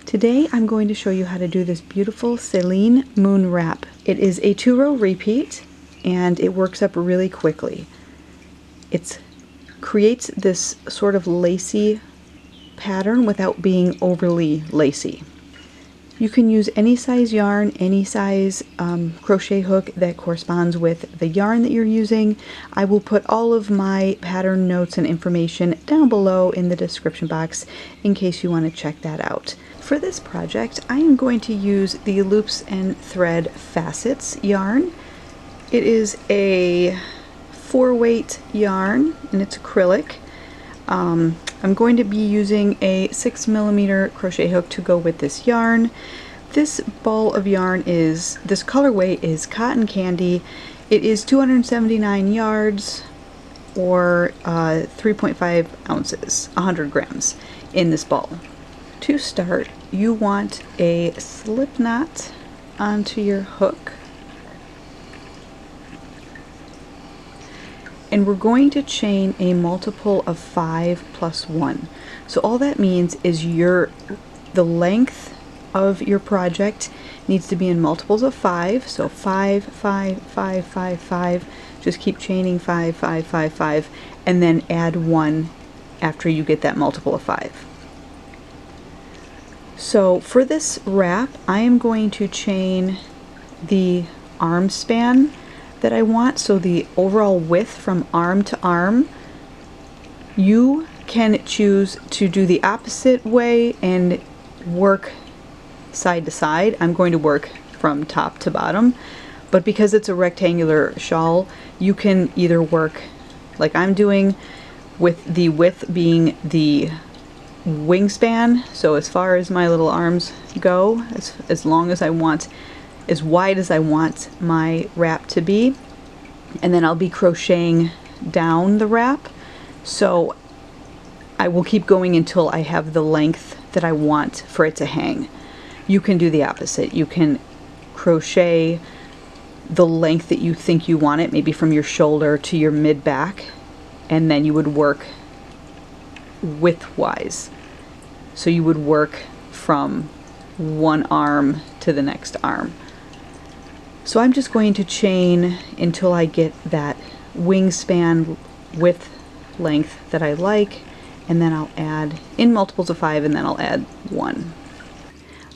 Today I'm going to show you how to do this beautiful Selene moon wrap. It is a 2-row repeat and it works up really quickly. It creates this sort of lacy pattern without being overly lacy. You can use any size yarn, any size crochet hook that corresponds with the yarn that you're using. I will put all of my pattern notes and information down below in the description box in case you want to check that out. For this project, I am going to use the Loops and Thread Facets yarn. It is a 4-weight yarn and it's acrylic. I'm going to be using a 6mm crochet hook to go with this yarn. This ball of yarn this colorway is Cotton Candy. It is 279 yards or 3.5 ounces, 100 grams in this ball. To start, you want a slip knot onto your hook. And we're going to chain a multiple of 5 plus 1. So all that means is the length of your project needs to be in multiples of 5. So 5, 5, 5, 5, 5. Just keep chaining 5, 5, 5, 5, and then add 1 after you get that multiple of 5. So for this wrap, I am going to chain the arm span that I want, so the overall width from arm to arm. You can choose to do the opposite way and work side to side. I'm going to work from top to bottom, but because it's a rectangular shawl, you can either work like I'm doing, with the width being the wingspan, so as far as my little arms go, as long as I want, as wide as I want my wrap to be, and then I'll be crocheting down the wrap, so I will keep going until I have the length that I want for it to hang. You can do the opposite. You can crochet the length that you think you want it, maybe from your shoulder to your mid-back, and then you would work width-wise. So you would work from one arm to the next arm. So I'm just going to chain until I get that wingspan width length that I like, and then I'll add in multiples of 5, and then I'll add 1.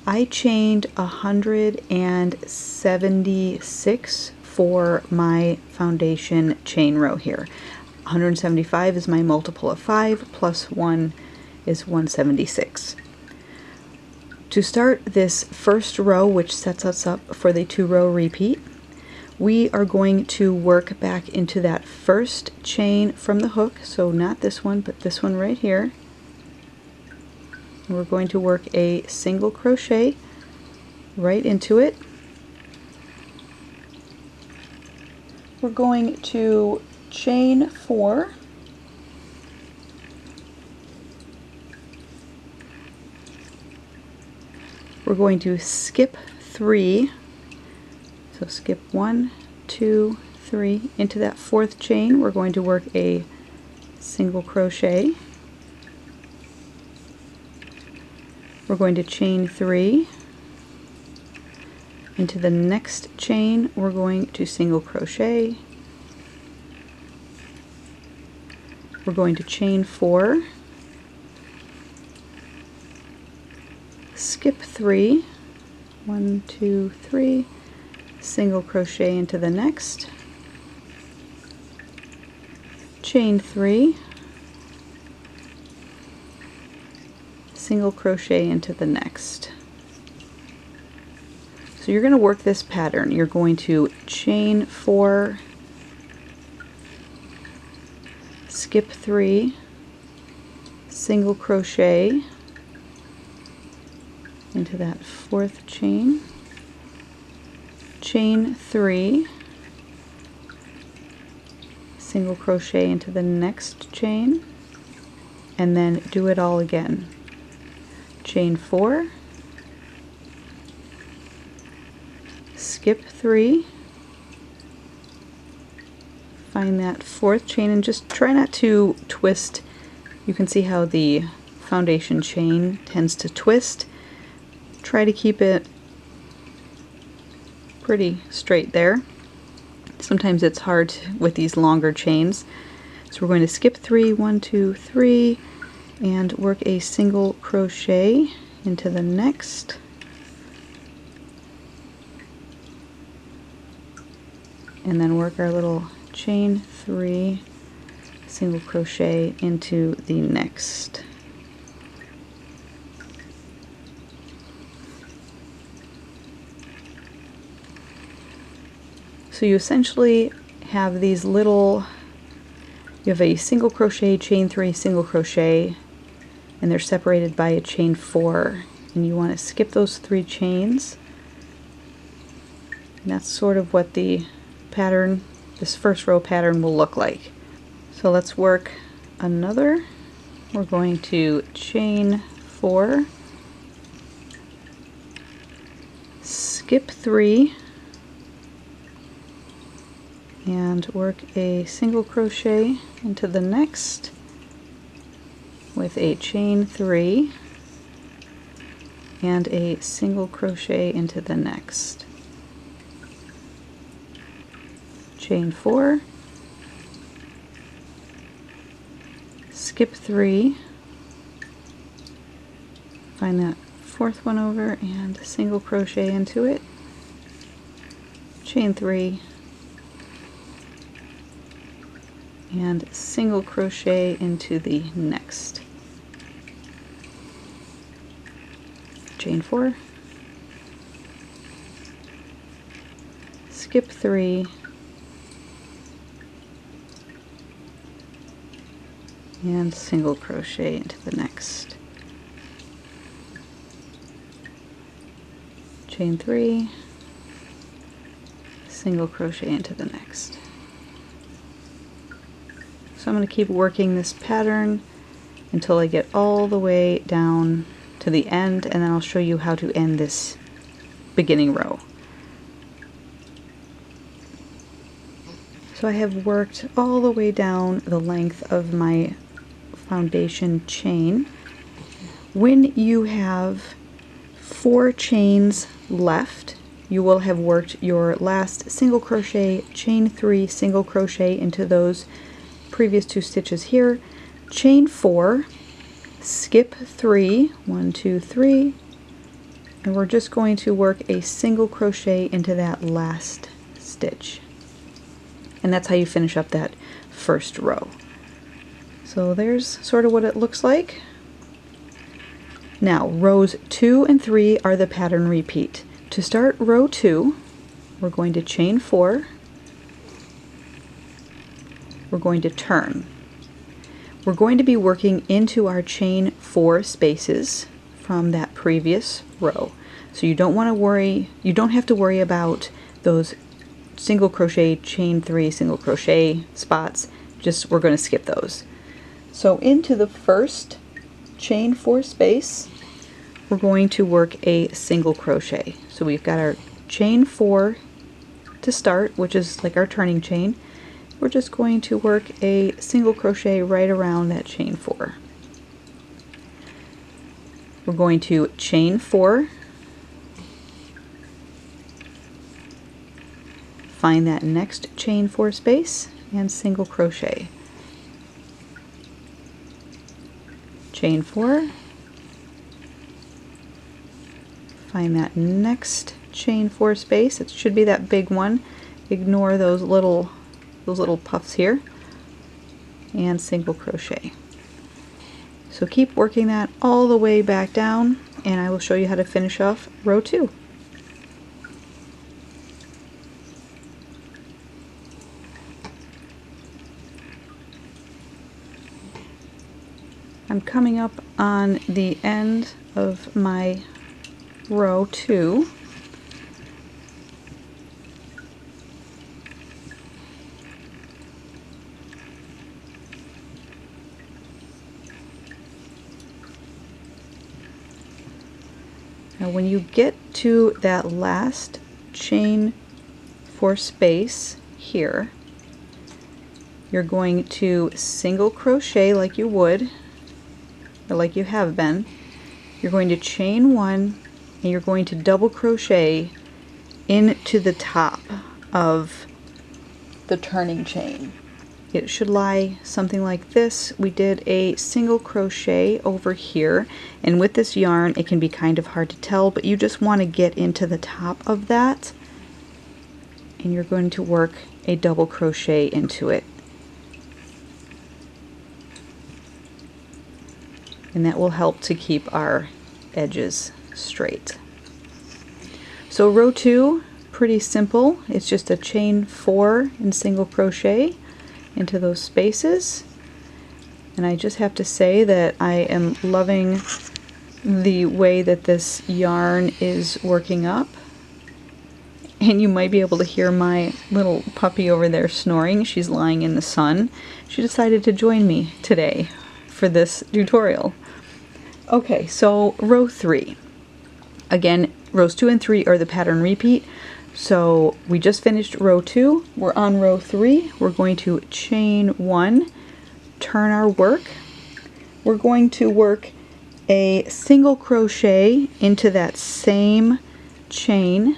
I chained 176 for my foundation chain row here. 175 is my multiple of 5 plus 1 is 176. To start this first row, which sets us up for the 2-row repeat, we are going to work back into that first chain from the hook, so not this one, but this one right here. And we're going to work a single crochet right into it. We're going to chain 4. We're going to skip 3, so skip 1, 2, 3, into that 4th chain. We're going to work a single crochet. We're going to chain 3. Into the next chain, we're going to single crochet. We're going to chain 4. Skip 3, 1, 2, 3, single crochet into the next, chain 3, single crochet into the next. So you're going to work this pattern. You're going to chain 4, skip 3, single crochet into that 4th chain, chain 3, single crochet into the next chain, and then do it all again. Chain 4, skip 3, find that 4th chain, and just try not to twist. You can see how the foundation chain tends to twist. try to keep it pretty straight there. Sometimes it's hard with these longer chains. So we're going to skip 3, 1, 2, 3, and work a single crochet into the next. And then work our little chain 3, single crochet into the next. So you essentially have these little, you have a single crochet, chain 3, single crochet, and they're separated by a chain 4. And you want to skip those 3 chains. And that's sort of what the pattern, this first row pattern will look like. So let's work another. We're going to chain 4, skip 3, and work a single crochet into the next with a chain 3 and a single crochet into the next. Chain 4, skip 3, find that 4th one over and single crochet into it, chain 3, and single crochet into the next. Chain 4, skip 3, and single crochet into the next. Chain 3, single crochet into the next. So I'm going to keep working this pattern until I get all the way down to the end, and then I'll show you how to end this beginning row. So I have worked all the way down the length of my foundation chain. When you have 4 chains left, you will have worked your last single crochet, chain 3, single crochet into those previous 2 stitches here, chain 4, skip 3, 1, 2, 3, and we're just going to work a single crochet into that last stitch. And that's how you finish up that first row. So there's sort of what it looks like. Now rows 2 and 3 are the pattern repeat. To start row 2, we're going to chain 4, we're going to turn. We're going to be working into our chain 4 spaces from that previous row. So you don't want to worry, you don't have to worry about those single crochet, chain 3, single crochet spots. Just, we're going to skip those. So into the first chain 4 space, we're going to work a single crochet. So we've got our chain 4 to start, which is like our turning chain. We're just going to work a single crochet right around that chain 4. We're going to chain 4, find that next chain 4 space, and single crochet. Chain 4, find that next chain 4 space. It should be that big one. Ignore those little puffs here, and single crochet. So keep working that all the way back down, and I will show you how to finish off row 2. I'm coming up on the end of my row 2. Now when you get to that last chain 4 space here, you're going to single crochet like you would, or like you have been. You're going to chain 1, and you're going to double crochet into the top of the turning chain. It should lie something like this. We did a single crochet over here, and with this yarn it can be kind of hard to tell, but you just want to get into the top of that, and you're going to work a double crochet into it. And that will help to keep our edges straight. So row 2, pretty simple. It's just a chain 4 and single crochet into those spaces. And I just have to say that I am loving the way that this yarn is working up. And you might be able to hear my little puppy over there snoring. She's lying in the sun. She decided to join me today for this tutorial. Okay, so row 3. Again, rows 2 and 3 are the pattern repeat. So we just finished row 2. We're on row 3. We're going to chain 1, turn our work. We're going to work a single crochet into that same chain.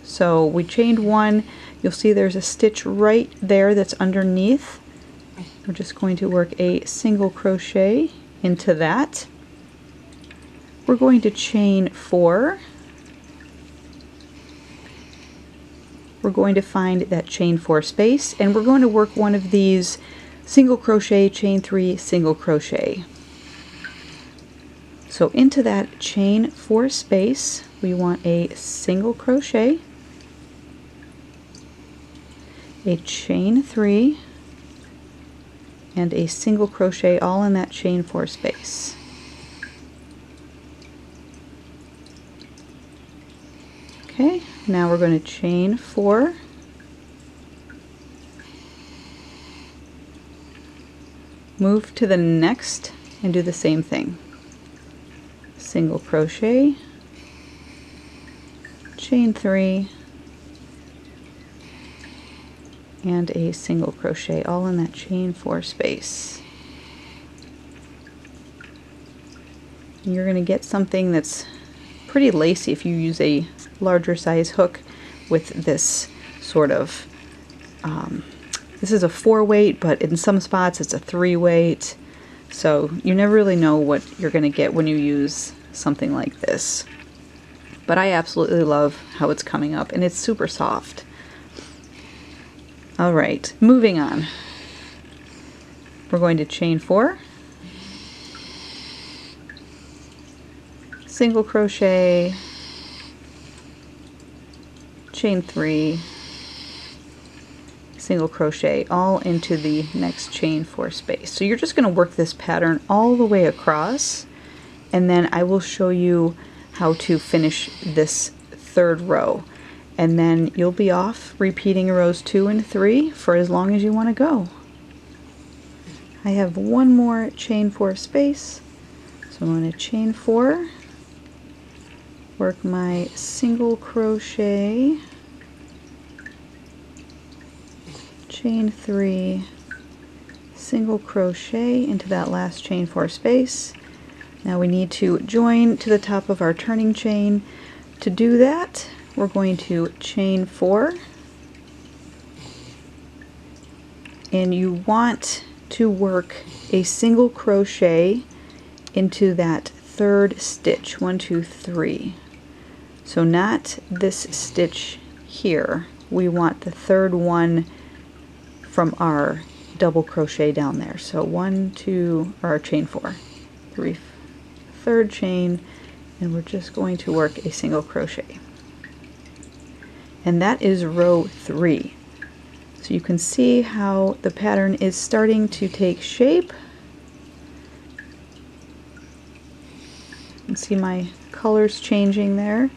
So we chained 1. You'll see there's a stitch right there that's underneath. We're just going to work a single crochet into that. We're going to chain 4. We're going to find that chain 4 space, and we're going to work one of these single crochet, chain 3, single crochet. So into that chain 4 space, we want a single crochet, a chain 3, and a single crochet, all in that chain 4 space. Okay, now we're going to chain 4, move to the next and do the same thing. Single crochet, chain 3, and a single crochet, all in that chain 4 space. And you're going to get something that's pretty lacy if you use a larger size hook with this sort of, this is a 4 weight, but in some spots it's a 3 weight. So you never really know what you're going to get when you use something like this. But I absolutely love how it's coming up, and it's super soft. Alright, moving on. We're going to chain 4, single crochet, chain 3, single crochet, all into the next chain 4 space. So you're just going to work this pattern all the way across, and then I will show you how to finish this 3rd row. And then you'll be off repeating rows 2 and 3 for as long as you want to go. I have one more chain 4 space, so I'm going to chain 4, work my single crochet, chain 3, single crochet into that last chain 4 space. Now we need to join to the top of our turning chain. To do that, we're going to chain 4, and you want to work a single crochet into that 3rd stitch, 1, 2, 3. So not this stitch here, we want the 3rd one from our double crochet down there. So 1, 2, or chain 4, 3, 3rd chain, and we're just going to work a single crochet. And that is row 3. So you can see how the pattern is starting to take shape. You can see my colors changing there.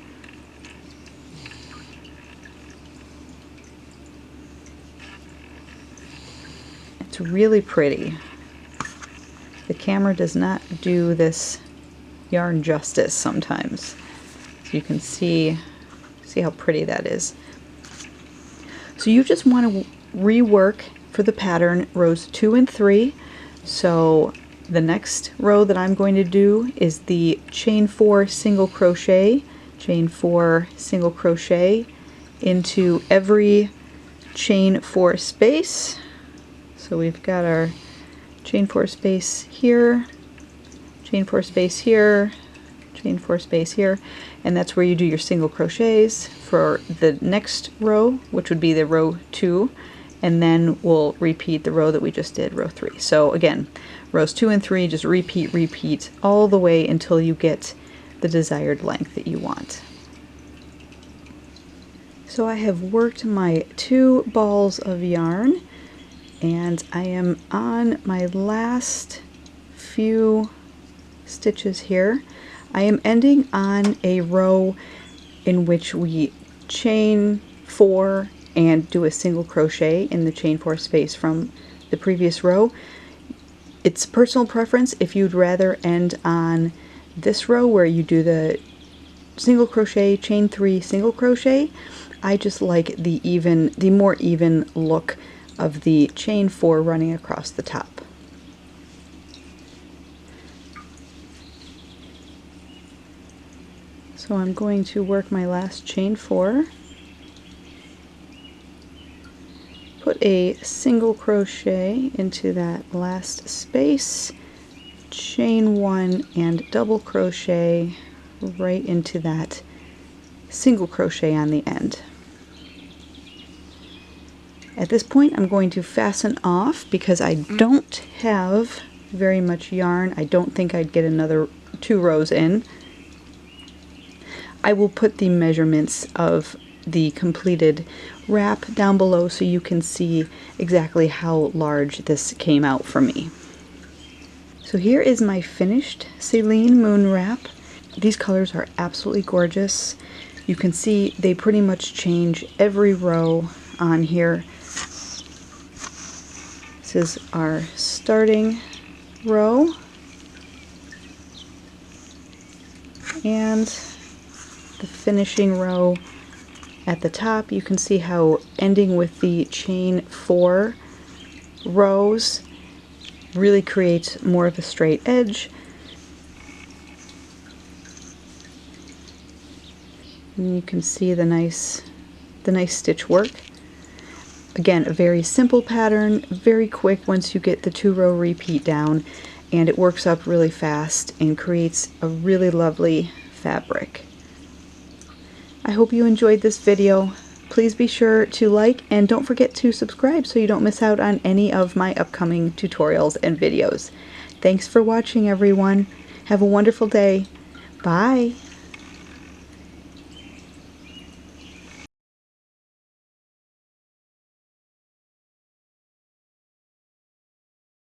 It's really pretty. The camera does not do this yarn justice sometimes. So you can see how pretty that is. So you just want to rework for the pattern rows 2 and 3. So the next row that I'm going to do is the chain 4 single crochet chain 4 single crochet into every chain 4 space. So we've got our chain 4 space here, chain 4 space here, chain 4 space here, and that's where you do your single crochets for the next row, which would be the row 2, and then we'll repeat the row that we just did, row 3. So again, rows 2 and 3, just repeat all the way until you get the desired length that you want. So I have worked my 2 balls of yarn, and I am on my last few stitches here. I am ending on a row in which we chain 4 and do a single crochet in the chain 4 space from the previous row. It's personal preference if you'd rather end on this row where you do the single crochet, chain 3, single crochet. I just like the more even look of the chain 4 running across the top. So I'm going to work my last chain 4, put a single crochet into that last space, chain 1 and double crochet right into that single crochet on the end. At this point I'm going to fasten off because I don't have very much yarn. I don't think I'd get another 2 rows in. I will put the measurements of the completed wrap down below so you can see exactly how large this came out for me. So here is my finished Selene moon wrap. These colors are absolutely gorgeous. You can see they pretty much change every row on here. This is our starting row and the finishing row at the top. You can see how ending with the chain 4 rows really creates more of a straight edge. And you can see the nice stitch work. Again, a very simple pattern, very quick once you get the 2-row repeat down, and it works up really fast and creates a really lovely fabric. I hope you enjoyed this video. Please be sure to like and don't forget to subscribe so you don't miss out on any of my upcoming tutorials and videos. Thanks for watching, everyone. Have a wonderful day. Bye.